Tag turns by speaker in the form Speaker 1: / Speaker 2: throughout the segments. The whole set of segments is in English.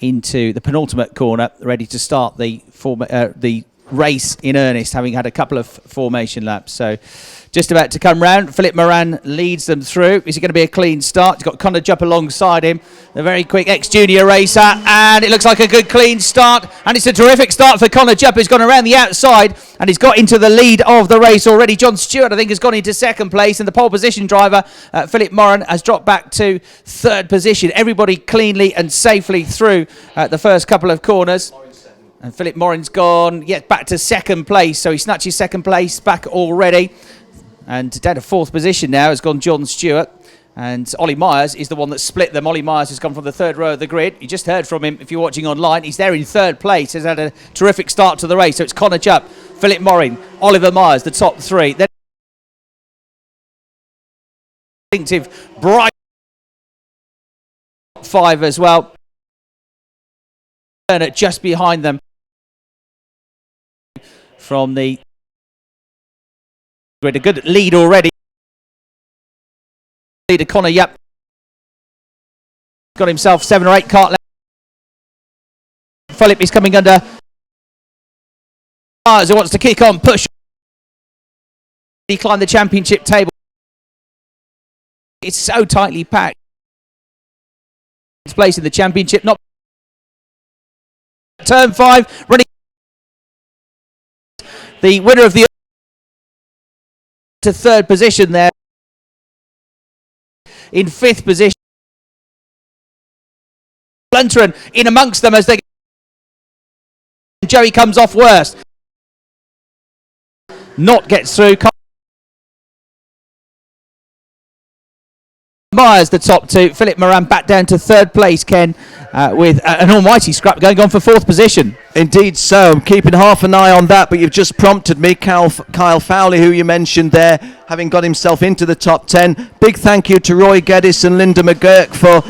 Speaker 1: into the penultimate corner, ready to start the race in earnest, having had a couple of formation laps. So just about to come round. Philip Moran leads them through. Is it going to be a clean start? He's got Connor Jupp alongside him, the very quick ex-junior racer, and it looks like a good clean start, and it's a terrific start for Connor Jupp, who's gone around the outside and he's got into the lead of the race already. John Stewart, I think, has gone into second place, and the pole position driver, Philip Moran, has dropped back to third position. Everybody cleanly and safely through the first couple of corners. And Philip Moran's gone, back to second place, so he snatches second place back already. And down to fourth position now has gone John Stewart. And Ollie Myers is the one that split them. Ollie Myers has come from the third row of the grid. You just heard from him if you're watching online. He's there in third place. Has had a terrific start to the race. So it's Connor Jupp, Philip Moran, Oliver Myers, the top three. Then distinctive, bright five as well. Just behind them from the grid. A good lead already. Leader Connor Jupp got himself 7 or 8 cart left. Philip is coming under. Myers, who wants to kick on, push. He climbed the championship table. It's so tightly packed. It's place in the championship. Not turn 5, running. The winner of the to third position there. In fifth position. Blunteran in amongst them as they. Joey comes off worst. Not gets through. Myers the top two. Philip Moran back down to third place, Ken, with an almighty scrap going on for fourth position.
Speaker 2: Indeed so. I'm keeping half an eye on that, but you've just prompted me. Kyle Fowley, who you mentioned there, having got himself into the top 10. Big thank you to Roy Geddes and Linda McGurk for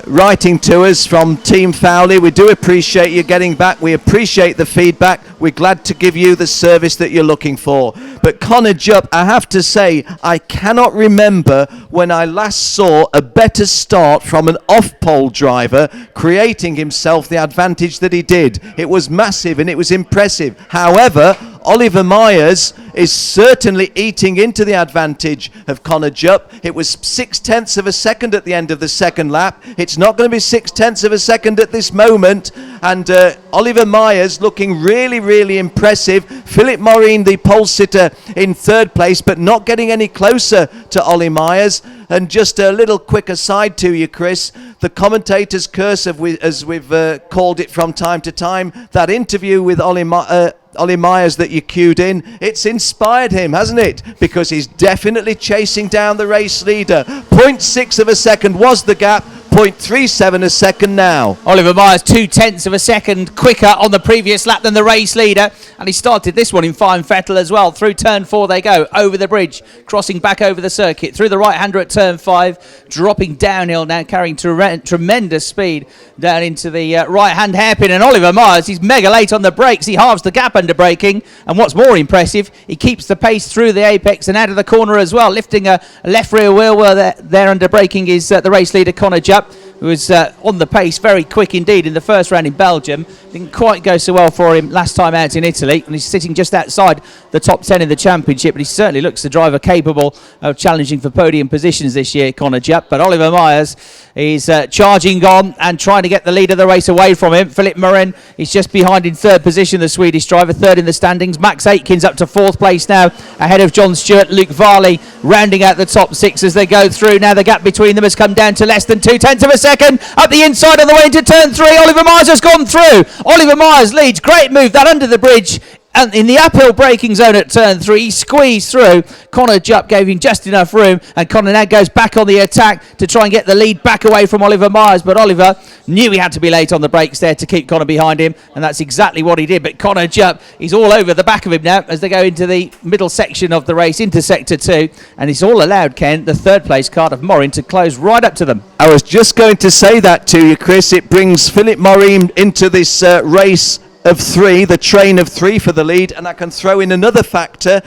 Speaker 2: writing to us from Team Fowley. We do appreciate you getting back. We appreciate the feedback. We're glad to give you the service that you're looking for. But Connor Jupp, I have to say, I cannot remember when I last saw a better start from an off-pole driver creating himself the advantage that he did. It was massive and it was impressive. However, Oliver Myers is certainly eating into the advantage of Connor Jupp. It was 0.6 of a second at the end of the second lap. It's not going to be 0.6 of a second at this moment. And Oliver Myers looking really, really impressive. Philip Moran, the pole sitter, in third place, but not getting any closer to Ollie Myers. And just a little quick aside to you, Chris, the commentator's curse, as we've called it from time to time, that interview with Ollie Myers that you cued in, it's inspired him, hasn't it? Because he's definitely chasing down the race leader. 0.6 of a second was the gap. 0.37 a second now.
Speaker 1: Oliver Myers 0.2 of a second quicker on the previous lap than the race leader, and he started this one in fine fettle as well. Through turn 4 they go, over the bridge, crossing back over the circuit, through the right-hander at turn 5, dropping downhill now, carrying tremendous speed down into the right-hand hairpin. And Oliver Myers, he's mega late on the brakes. He halves the gap under braking, and what's more impressive, he keeps the pace through the apex and out of the corner as well, lifting a left rear wheel where there under braking is the race leader Connor Jupp, who was on the pace, very quick indeed in the first round in Belgium. Didn't quite go so well for him last time out in Italy, and he's sitting just outside the top 10 in the championship, but he certainly looks the driver capable of challenging for podium positions this year, Connor Jupp. But Oliver Myers is charging on and trying to get the lead of the race away from him. Philip Moran is just behind in third position, the Swedish driver, third in the standings. Max Aitkins up to fourth place now, ahead of John Stewart. Luke Varley rounding out the top 6 as they go through. Now the gap between them has come down to less than 0.2 of a second. Up the inside on the way into turn 3, Oliver Myers has gone through. Oliver Myers leads, great move that under the bridge. And in the uphill braking zone at turn 3, he squeezed through. Connor Jupp gave him just enough room, and Connor now goes back on the attack to try and get the lead back away from Oliver Myers. But Oliver knew he had to be late on the brakes there to keep Connor behind him, and that's exactly what he did. But Connor Jupp, he's all over the back of him now as they go into the middle section of the race, into sector 2, and it's all allowed, Ken, the third place Cardiff Moran, to close right up to them.
Speaker 2: I was just going to say that to you, Chris. It brings Philip Moran into this race of 3, the train of 3 for the lead, and I can throw in another factor.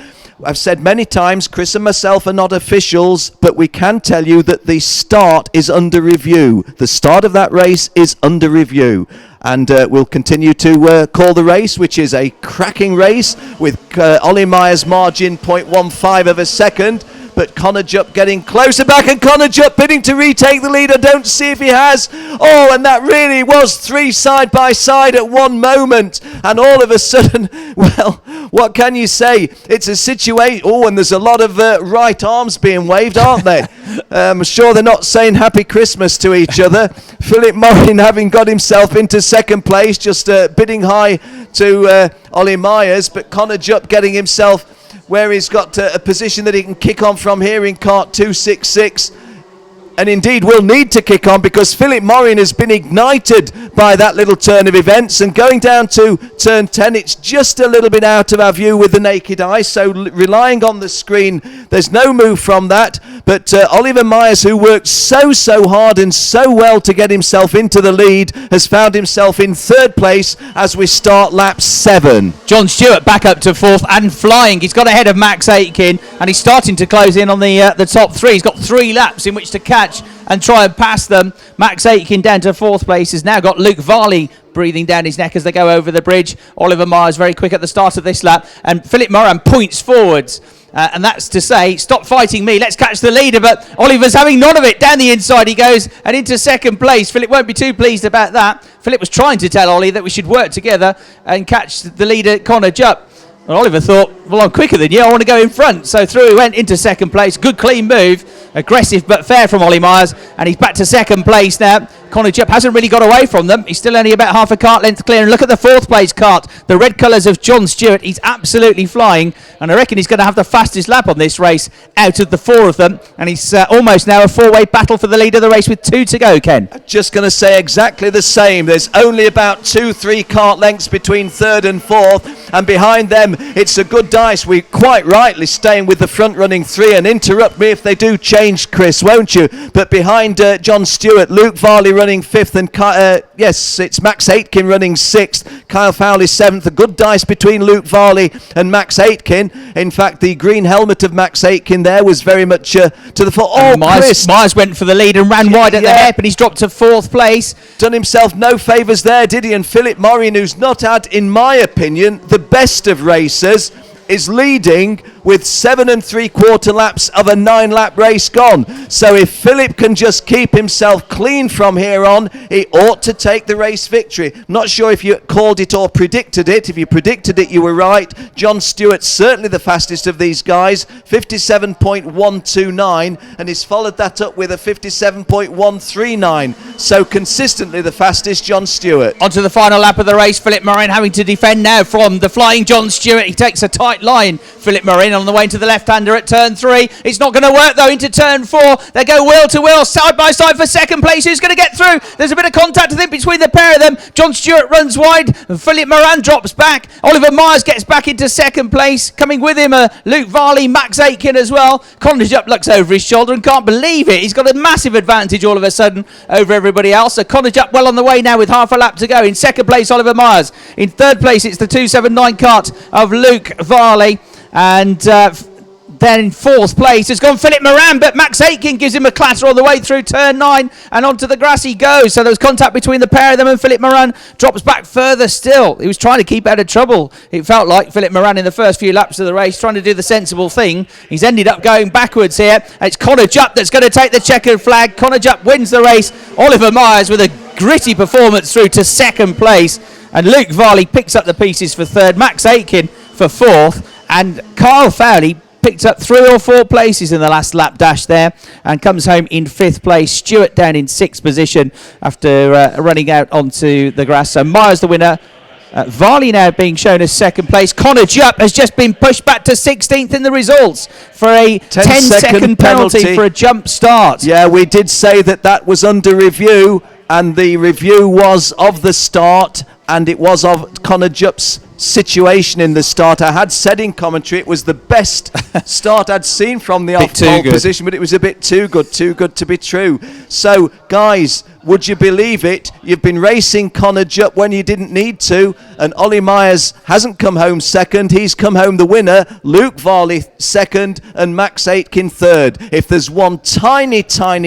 Speaker 2: I've said many times, Chris and myself are not officials, but we can tell you that the start is under review. The start of that race is under review. And we'll continue to call the race, which is a cracking race with Ollie Myers' margin 0.15 of a second. But Connor Jupp getting closer back, and Connor Jupp bidding to retake the lead. I don't see if he has. Oh, and that really was 3 side by side at one moment. And all of a sudden, well, what can you say? It's a situation. Oh, and there's a lot of right arms being waved, aren't they? I'm sure they're not saying Happy Christmas to each other. Philip Morin having got himself into second place, just bidding high to Ollie Myers. But Connor Jupp getting himself where he's got a position that he can kick on from here in cart 266. And indeed will need to kick on, because Philip Morin has been ignited by that little turn of events, and going down to turn 10, it's just a little bit out of our view with the naked eye, so relying on the screen, there's no move from that. But Oliver Myers, who worked so hard and so well to get himself into the lead, has found himself in third place as we start lap 7.
Speaker 1: John Stewart back up to fourth and flying. He's got ahead of Max Aitken, and he's starting to close in on the top 3. He's got 3 laps in which to catch and try and pass them. Max Aitken down to fourth place has now got Luke Varley breathing down his neck as they go over the bridge. Oliver Myers very quick at the start of this lap, and Philip Moran points forwards. And that's to say, stop fighting me, let's catch the leader. But Oliver's having none of it. Down the inside he goes and into second place. Philip won't be too pleased about that. Philip was trying to tell Ollie that we should work together and catch the leader, Connor Jupp. And Oliver thought, well, I'm quicker than you, I want to go in front. So through he went into second place. Good clean move. Aggressive but fair from Ollie Myers. And he's back to second place now. Connor Jupp hasn't really got away from them. He's still only about half a cart length clear. And look at the fourth place cart. The red colours of John Stewart. He's absolutely flying. And I reckon he's going to have the fastest lap on this race out of the 4 of them. And he's almost now a 4-way battle for the lead of the race with 2 to go, Ken.
Speaker 2: Just going to say exactly the same. There's only about 2-3 cart lengths between third and fourth. And behind them, it's a good dice. We quite rightly staying with the front running 3. And interrupt me if they do change, Chris, won't you? But behind John Stewart, Luke Varley running 5th, and yes, it's Max Aitken running 6th. Kyle Fowley 7th. A good dice between Luke Varley and Max Aitken. In fact, the green helmet of Max Aitken there was very much to the fore. Oh, Chris.
Speaker 1: Myers went for the lead and ran wide at the hip, and he's dropped to 4th place.
Speaker 2: Done himself no favours there, did he? And Philip Morin, who's not had, in my opinion, the best of racers, is leading with 7 3/4 laps of a 9-lap race gone. So if Philip can just keep himself clean from here on, he ought to take the race victory. Not sure if you called it or predicted it. If you predicted it, you were right. John Stewart, certainly the fastest of these guys, 57.129, and he's followed that up with a 57.139. So consistently the fastest, John Stewart.
Speaker 1: Onto the final lap of the race. Philip Morin having to defend now from the flying John Stewart. He takes a tight line. Philip Morin on the way to the left-hander at turn 3. It's not going to work though into turn 4. They go wheel to wheel, side by side for second place. Who's going to get through? There's a bit of contact I think between the pair of them. John Stewart runs wide. Philip Morin drops back. Oliver Myers gets back into second place. Coming with him Luke Varley, Max Aitken as well. Connor Jupp looks over his shoulder and can't believe it. He's got a massive advantage all of a sudden over everybody else. So Connor Jupp well on the way now with half a lap to go. In second place, Oliver Myers. In third place, it's the 279 cart of Luke Varley. And then in 4th place has gone Philip Morin, but Max Aitken gives him a clatter all the way through turn 9 and onto the grass he goes. So there was contact between the pair of them, and Philip Morin drops back further still. He was trying to keep out of trouble. It felt like Philip Morin in the first few laps of the race, trying to do the sensible thing. He's ended up going backwards here. It's Connor Jupp that's going to take the checkered flag. Connor Jupp wins the race. Oliver Myers with a gritty performance through to second place. And Luke Varley picks up the pieces for 3rd. Max Aitken for 4th. And Kyle Fowley picked up 3 or 4 places in the last lap dash there and comes home in 5th place. Stewart down in 6th position after running out onto the grass. So Myers the winner. Varley now being shown as second place. Connor Jupp has just been pushed back to 16th in the results for a 10-second penalty for a jump start.
Speaker 2: Yeah, we did say that was under review, and the review was of the start, and it was of Connor Jupp's situation in the start. I had said in commentary it was the best start I'd seen from the off-pole position, but it was a bit too good to be true. So, guys, would you believe it? You've been racing Connor Jupp when you didn't need to, and Ollie Myers hasn't come home second. He's come home the winner. Luke Varley second, and Max Aitken third. If there's one tiny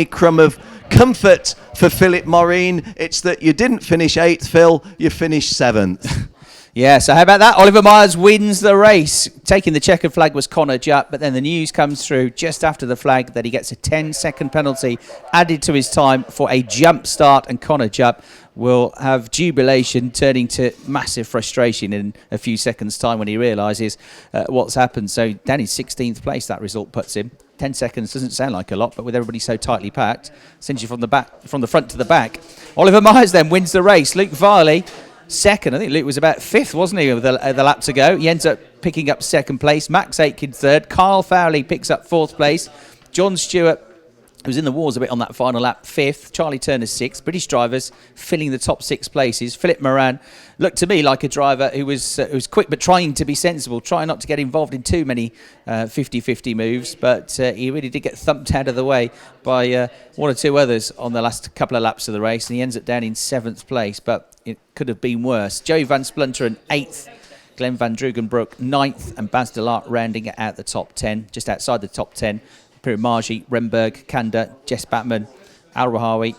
Speaker 2: crumb of comfort for Philip Maureen, it's that you didn't finish 8th, Phil. You finished 7th.
Speaker 1: Yeah, so how about that? Oliver Myers wins the race. Taking the checkered flag was Connor Jupp, but then the news comes through just after the flag that he gets a 10-second penalty added to his time for a jump start, and Connor Jupp will have jubilation turning to massive frustration in a few seconds' time when he realises what's happened. So down in 16th place, that result puts him. 10 seconds doesn't sound like a lot, but with everybody so tightly packed, sends you from the front to the back. Oliver Myers then wins the race. Luke Varley second. I think Luke was about 5th, wasn't he, with the lap to go. He ends up picking up 2nd place. Max Aitken 3rd. Kyle Fowley picks up 4th place. John Stewart, who was in the wars a bit on that final lap, 5th. Charlie Turner 6th. British drivers filling the top 6 places. Philip Moran looked to me like a driver who was quick but trying to be sensible, trying not to get involved in too many 50-50 moves, but he really did get thumped out of the way by one or two others on the last couple of laps of the race, and he ends up down in 7th place, but it could have been worse. Joey Van Splinteren 8th, Glenn Van Drugenbroek 9th, and Baz Delart rounding it out the top 10, just outside the top 10. Pirimaji, Remberg, Kanda, Jess Batman, Al Rahawi,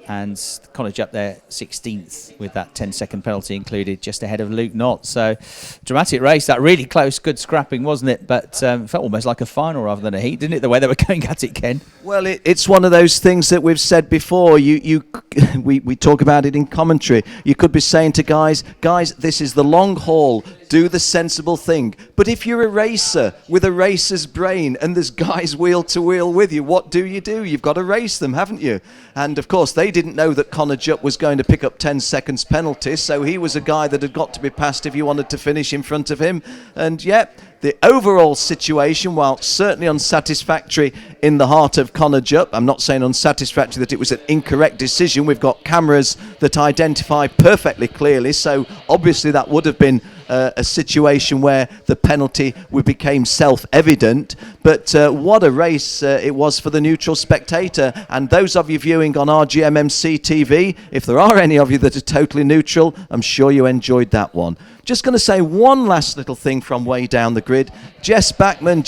Speaker 1: and Connor Jupp there 16th with that 10-second penalty included, just ahead of Luke Knott. So dramatic race, that really close, good scrapping, wasn't it? But felt almost like a final rather than a heat, didn't it, the way they were going at it, Ken?
Speaker 2: Well, it's one of those things that we've said before. We talk about it in commentary. You could be saying to guys, this is the long haul. Do the sensible thing. But if you're a racer with a racer's brain and there's guys wheel to wheel with you, what do? You've got to race them, haven't you? And of course, they didn't know that Connor Jupp was going to pick up 10 seconds penalty, so he was a guy that had got to be passed if you wanted to finish in front of him. And yep, the overall situation, while certainly unsatisfactory in the heart of Connor Jupp, I'm not saying unsatisfactory that it was an incorrect decision. We've got cameras that identify perfectly clearly, so obviously that would have been a situation where the penalty became self-evident. But what a race it was for the neutral spectator. And those of you viewing on RGMMC TV, if there are any of you that are totally neutral, I'm sure you enjoyed that one. Just going to say one last little thing from way down the grid. Jess Backman